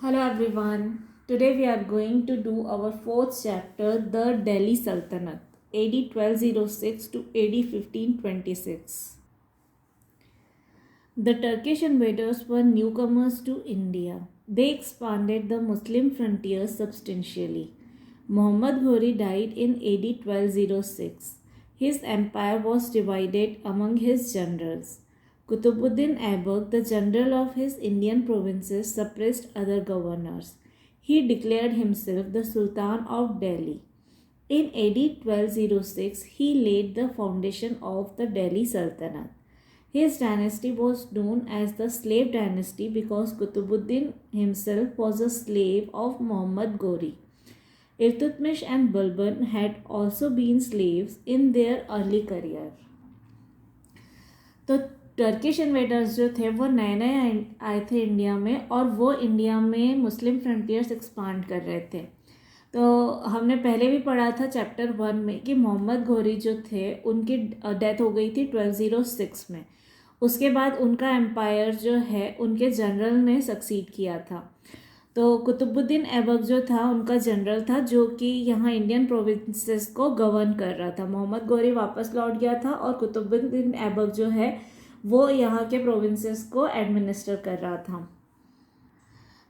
Hello everyone. Today we are going to do our fourth chapter, the Delhi Sultanate, AD 1206 to AD 1526. The Turkish invaders were newcomers to India. They expanded the Muslim frontiers substantially. Muhammad Ghori died in AD 1206. His empire was divided among his generals. Qutbuddin Aibak, the general of his Indian provinces, suppressed other governors. He declared himself the Sultan of Delhi. In AD 1206, he laid the foundation of the Delhi Sultanate. His dynasty was known as the Slave Dynasty because Qutbuddin himself was a slave of Muhammad Ghori. Iltutmish and Balban had also been slaves in their early career. तो Turkish invaders जो थे वो नए नए आए थे India में और वो इंडिया में मुस्लिम फ्रंटियर्स एक्सपांड कर रहे थे। तो हमने पहले भी पढ़ा था चैप्टर 1 में कि मोहम्मद घोरी जो थे उनकी डेथ हो गई थी 1206 में। उसके बाद उनका एम्पायर जो है उनके जनरल ने सक्सीड किया था। तो कुतुबुद्दीन ऐबक जो था उनका जनरल था जो कि यहाँ इंडियन प्रोविंसेस को गवर्न कर रहा था। मोहम्मद घोरी वापस लौट गया था और कुतुबुद्दीन ऐबक जो है वो यहाँ के प्रोविंसेस को एडमिनिस्टर कर रहा था।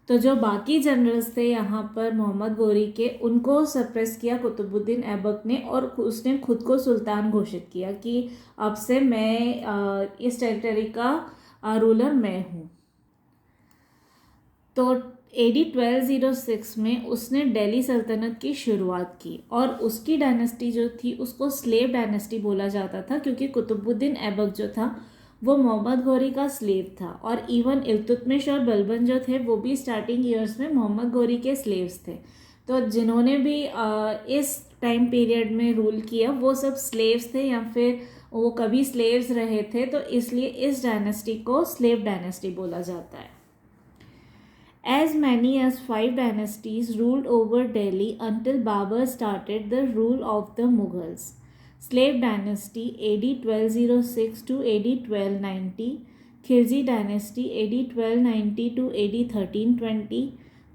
तो जो बाकी जनरल्स थे यहाँ पर मोहम्मद घोरी के, उनको सप्रेस किया कुतुबुद्दीन ऐबक ने और उसने खुद को सुल्तान घोषित किया कि अब से मैं इस टेरिटरी का रूलर मैं हूँ। तो AD 1206 में उसने दिल्ली सल्तनत की शुरुआत की और उसकी डायनेस्टी जो थी उसको स्लेव डायनेस्टी बोला जाता था क्योंकि कुतुबुद्दीन ऐबक जो था वो मोहम्मद घोरी का स्लेव था और इवन इल्तुतमिश और बलबन जो थे वो भी स्टार्टिंग ईयर्स में मोहम्मद घोरी के स्लेव्स थे। तो जिन्होंने भी इस टाइम पीरियड में रूल किया वो सब स्लेव्स थे या फिर वो कभी स्लेव्स रहे थे, तो इसलिए इस डायनेस्टी को स्लेव डायनेस्टी बोला जाता है। As many as 5 dynasties ruled over Delhi until Babur started the rule of the Mughals. Slave dynasty AD 1206 to AD 1290, Khilji dynasty AD 1290 to AD 1320,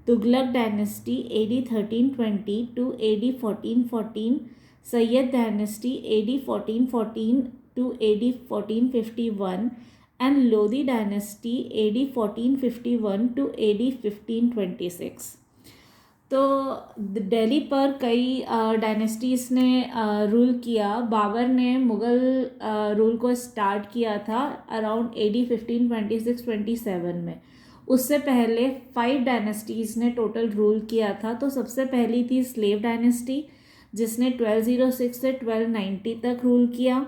Tughlaq dynasty AD 1320 to AD 1414, Sayyid dynasty AD 1414 to AD 1451, and Lodi dynasty AD 1451 to AD 1526। तो दिल्ली पर कई dynasties ने rule किया। बाबर ने Mughal rule को start किया था around AD 1526-27 में। उससे पहले 5 डायनेस्टीज ने टोटल रूल किया था। तो सबसे पहली थी स्लेव डायनेस्टी जिसने 1206 से 1290 तक रूल किया।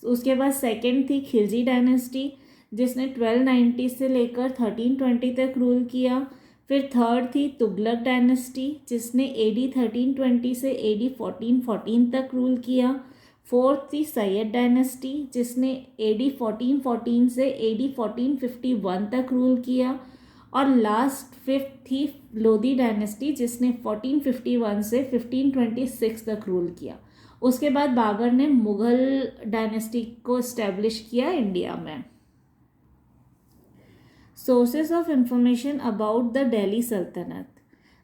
उसके बाद सेकंड थी खिलजी डायनेस्टी जिसने 1290 से लेकर 1320 तक रूल किया। फिर थर्ड थी तुगलक डायनेस्टी जिसने AD 1320 से AD 1414 तक रूल किया। फोर्थ थी सैयद डायनेस्टी जिसने AD 1414 से AD 1451 तक रूल किया। और लास्ट फिफ्थ थी लोधी डायनेस्टी जिसने 1451 से 1526 तक रूल किया। उसके बाद बाबर ने मुग़ल डायनेस्टी को इस्टेब्लिश किया इंडिया में। Sources of information about the Delhi Sultanate.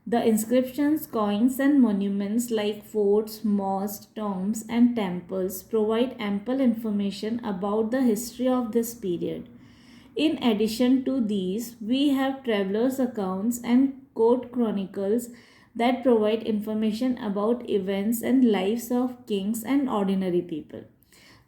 The inscriptions, coins and monuments like forts, mosques, tombs and temples provide ample information about the history of this period. In addition to these, we have travelers' accounts and court chronicles that provide information about events and lives of kings and ordinary people.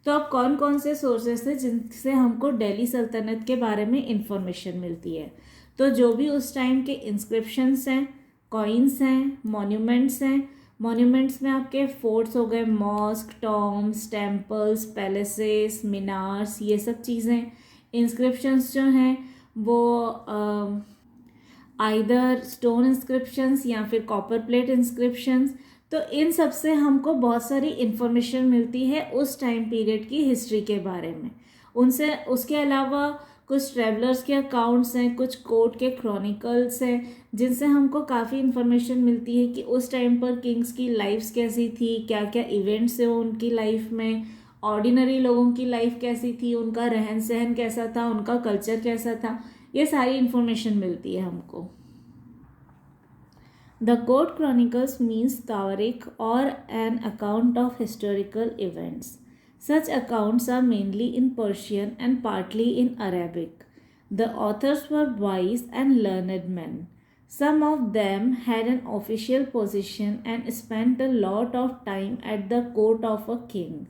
तो अब कौन कौन से sources हैं जिनसे हमको दिल्ली सल्तनत के बारे में इंफॉर्मेशन मिलती है? तो जो भी उस टाइम के इंस्क्रिप्शंस हैं, कॉइन्स हैं, मॉन्यूमेंट्स हैं। मॉन्यूमेंट्स में आपके फोर्ट्स हो गए, mask, Tom's, temples, palaces, minars, ये सब चीज़ें। इंस्क्रिप्शंस जो हैं वो आइदर स्टोन इंस्क्रिप्शंस या फिर कॉपर प्लेट इंस्क्रिप्शंस। तो इन सब से हमको बहुत सारी इन्फॉर्मेशन मिलती है उस टाइम पीरियड की हिस्ट्री के बारे में। उनसे उसके अलावा कुछ ट्रैवलर्स के अकाउंट्स हैं, कुछ कोर्ट के क्रॉनिकल्स हैं जिनसे हमको काफ़ी इन्फॉर्मेशन मिलती है कि उस टाइम पर किंग्स की लाइफ्स कैसी थी, क्या क्या इवेंट्स हैं उनकी लाइफ में, ऑर्डिनरी लोगों की लाइफ कैसी थी, उनका रहन सहन कैसा था, उनका कल्चर कैसा था। ये सारी इन्फॉर्मेशन मिलती है हमको। The court chronicles means Tawarikh or an account of historical events. Such accounts are mainly in Persian and partly in Arabic. The authors were wise and learned men. Some of them had an official position and spent a lot of time at the court of a king.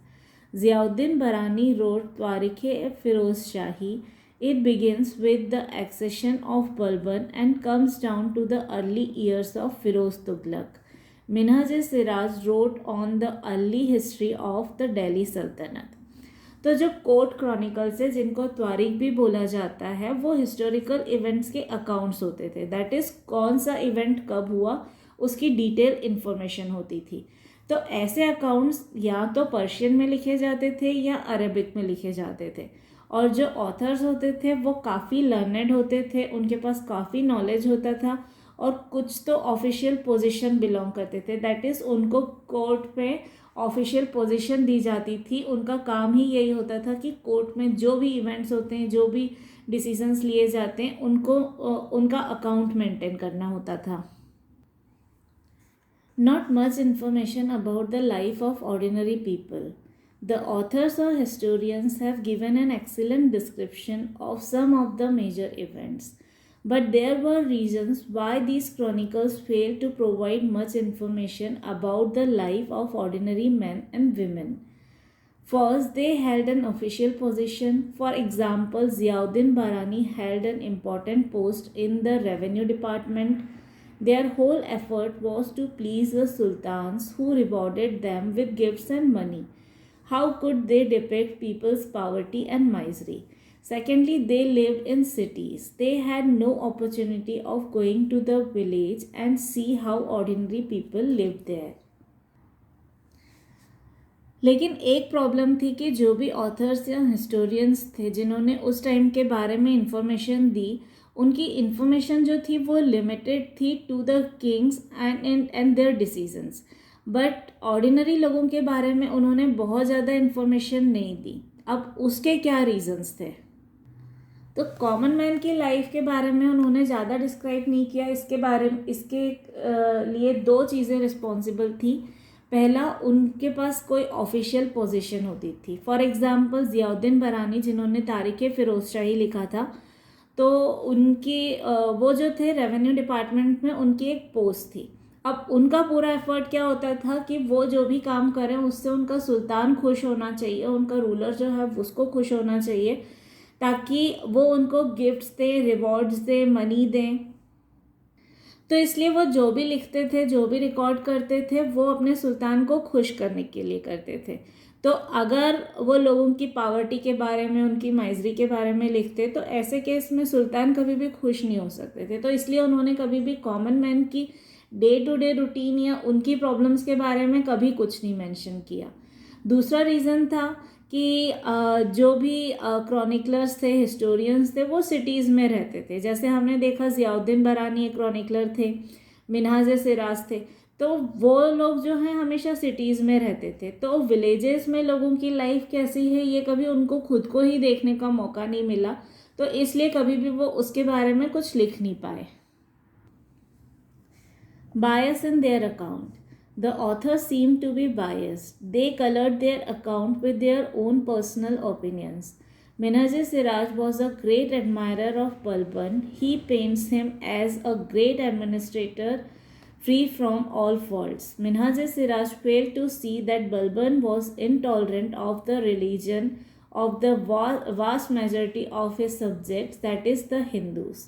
Ziauddin Barani wrote Twarikh-e-Firoz Shahi. It begins with the accession of Balban and comes down to the early years of Firoz Tughlaq. Minhaj-e-Siraj wrote on the early history of the Delhi Sultanate. तो जो court chronicles है, जिनको त्वारिख भी बोला जाता है, वो historical events के अकाउंट्स होते थे. दैट इज़ कौन सा इवेंट कब हुआ उसकी डिटेल इन्फॉर्मेशन होती थी. तो ऐसे अकाउंट्स या तो पर्शियन में लिखे जाते थे या अरबिक में लिखे जाते थे. और जो ऑथर्स होते थे वो काफ़ी लर्नेड होते थे, उनके पास काफ़ी नॉलेज होता था और कुछ तो ऑफिशियल पोजीशन बिलोंग करते थे. दैट इज़ उनको कोर्ट में ऑफिशियल पोजीशन दी जाती थी. उनका काम ही यही होता था कि कोर्ट में जो भी इवेंट्स होते हैं, जो भी डिसीजंस लिए जाते हैं, उनको उनका अकाउंट मेंटेन करना होता था. Not much information about the life of ordinary people. The authors or historians have given an excellent description of some of the major events, but there were reasons why these chronicles failed to provide much information about the life of ordinary men and women. First, they held an official position. For example, Ziauddin Barani held an important post in the revenue department. Their whole effort was to please the sultans, who rewarded them with gifts and money. How could they depict people's poverty and misery? Secondly, they lived in cities. They had no opportunity of going to the village and see how ordinary people lived there. लेकिन एक problem थी कि जो भी authors या historians थे जिन्होंने उस टाइम के बारे में इंफॉर्मेशन दी, उनकी इन्फॉर्मेशन जो थी वो लिमिटेड थी to the kings and their decisions. But ordinary लोगों के बारे में उन्होंने बहुत ज़्यादा इन्फॉर्मेशन नहीं दी. अब उसके क्या रीजंस थे? तो कॉमन मैन की लाइफ के बारे में उन्होंने ज़्यादा डिस्क्राइब नहीं किया. इसके लिए दो चीज़ें रिस्पॉन्सिबल थी. पहला, उनके पास कोई ऑफिशियल पोजीशन होती थी. फॉर एग्जांपल ज़ियाउद्दीन बरानी जिन्होंने तारीख़-ए-फ़िरोज़ शाही लिखा था, तो उनकी वो जो थे रेवेन्यू डिपार्टमेंट में उनकी एक पोस्ट थी. अब उनका पूरा एफर्ट क्या होता था कि वो जो भी काम करें उससे उनका सुल्तान खुश होना चाहिए, उनका रूलर जो है उसको खुश होना चाहिए, ताकि वो उनको गिफ्ट्स दें, रिवॉर्ड्स दें, मनी दें. तो इसलिए वो जो भी लिखते थे, जो भी रिकॉर्ड करते थे, वो अपने सुल्तान को खुश करने के लिए करते थे. तो अगर वो लोगों की पावर्टी के बारे में, उनकी माइजरी के बारे में लिखते, तो ऐसे केस में सुल्तान कभी भी खुश नहीं हो सकते थे. तो इसलिए उन्होंने कभी भी कॉमन मैन की डे टू डे रूटीन या उनकी प्रॉब्लम्स के बारे में कभी कुछ नहीं मेंशन किया. दूसरा रीज़न था कि जो भी क्रॉनिकलर्स थे, हिस्टोरियंस थे, वो सिटीज़ में रहते थे. जैसे हमने देखा ज़ियाउद्दीन बरानी एक क्रॉनिकलर थे, मिन्हाज-ए-सिराज थे. तो वो लोग जो हैं हमेशा सिटीज़ में रहते थे. तो विलेजेस में लोगों की लाइफ कैसी है ये कभी उनको खुद को ही देखने का मौका नहीं मिला. तो इसलिए कभी भी वो उसके बारे में कुछ लिख नहीं पाए. Bias in their account. The authors seemed to be biased. They colored their account with their own personal opinions. Minhaj-e-Siraj was a great admirer of Balban. He paints him as a great administrator free from all faults. Minhaj-e-Siraj failed to see that Balban was intolerant of the religion of the vast majority of his subjects, that is the Hindus.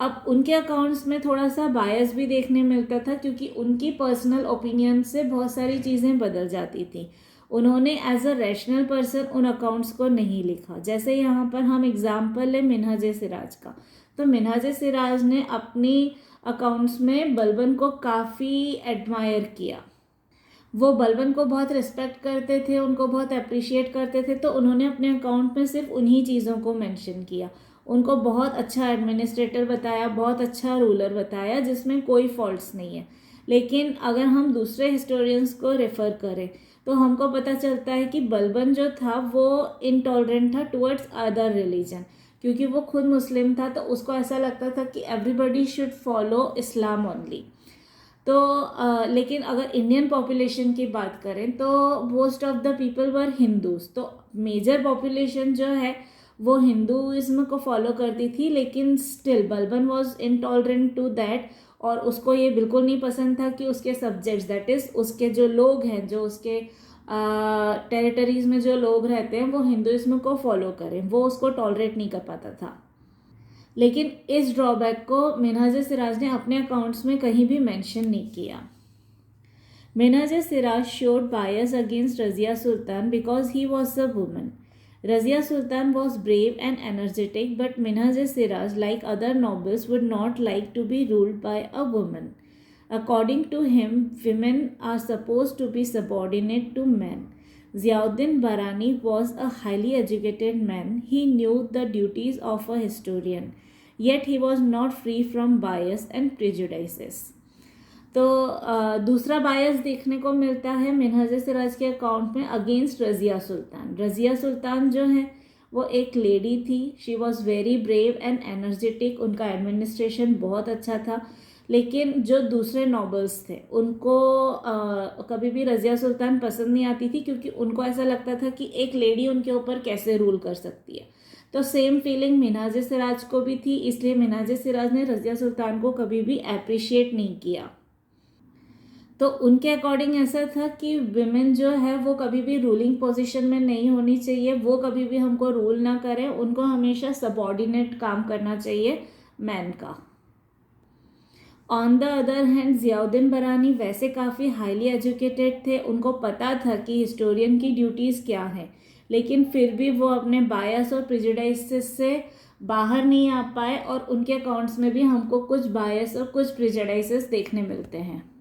अब उनके accounts में थोड़ा सा बायस भी देखने मिलता था, क्योंकि उनकी पर्सनल ओपिनियन से बहुत सारी चीज़ें बदल जाती थी. उन्होंने एज अ रैशनल पर्सन उन अकाउंट्स को नहीं लिखा. जैसे यहाँ पर हम एग्जांपल लें मिन्हाज-ए-सिराज का, तो मिन्हाज-ए-सिराज ने अपनी अकाउंट्स में बलबन को काफ़ी एडमायर किया. वो बलबन को बहुत रिस्पेक्ट करते थे, उनको बहुत अप्रिशिएट करते थे. तो उन्होंने अपने अकाउंट में सिर्फ उन्हीं चीज़ों को मेंशन किया. उनको बहुत अच्छा एडमिनिस्ट्रेटर बताया, बहुत अच्छा रूलर बताया, जिसमें कोई फॉल्ट्स नहीं है. लेकिन अगर हम दूसरे हिस्टोरियंस को रेफ़र करें तो हमको पता चलता है कि बलबन जो था वो इनटॉलरेंट था टुवर्ड्स अदर रिलीजन, क्योंकि वो खुद मुस्लिम था. तो उसको ऐसा लगता था कि everybody should follow Islam only. तो लेकिन अगर इंडियन पॉपुलेशन की बात करें तो most of the people were Hindus, तो मेजर पॉपुलेशन जो है वो हिंदुइज्म को फॉलो करती थी, लेकिन still Balban was intolerant to that, और उसको ये बिल्कुल नहीं पसंद था कि उसके सब्जेक्ट्स, दैट इज़ उसके जो लोग हैं, जो उसके टेरिटरीज में जो लोग रहते हैं वो हिंदुइज्म को फॉलो करें, वो उसको टॉलरेट नहीं कर पाता था। लेकिन इस ड्रॉबैक को मिनहाज सिराज ने अपने अकाउंट्स में कहीं भी मेंशन नहीं किया। Minhaj Siraj showed bias against Razia Sultan because he was a woman. Razia Sultan was brave and energetic, but Minhaj Siraj, like other nobles, would not like to be ruled by a woman. According to him, women are supposed to be subordinate to men. Ziauddin Barani was a highly educated man. He knew the duties of a historian, yet he was not free from bias and prejudices. तो दूसरा बायस देखने को मिलता है मिनहाज सिराज के account में against Razia सुल्तान। रज़िया सुल्तान जो है वो एक लेडी थी, she was very brave and energetic, उनका एडमिनिस्ट्रेशन बहुत अच्छा था। लेकिन जो दूसरे नॉबल्स थे उनको कभी भी रज़िया सुल्तान पसंद नहीं आती थी, क्योंकि उनको ऐसा लगता था कि एक लेडी उनके ऊपर कैसे रूल कर सकती है। तो सेम फीलिंग मिनहाज सिराज को भी थी, इसलिए मिनहाज सिराज ने रज़िया सुल्तान को कभी भी अप्रिशिएट नहीं किया। तो उनके अकॉर्डिंग ऐसा था कि विमेन जो है वो कभी भी रूलिंग पोजीशन में नहीं होनी चाहिए, वो कभी भी हमको रूल ना करें, उनको हमेशा सबॉर्डिनेट काम करना चाहिए मैन का। On the other hand Ziauddin बरानी वैसे काफ़ी हाईली एजुकेटेड थे, उनको पता था कि हिस्टोरियन की ड्यूटीज़ क्या हैं, लेकिन फिर भी वो अपने बायस और प्रिजुडाइसेस से बाहर नहीं आ पाए, और उनके अकाउंट्स में भी हमको कुछ बायस और कुछ प्रिजुडाइसेस देखने मिलते हैं।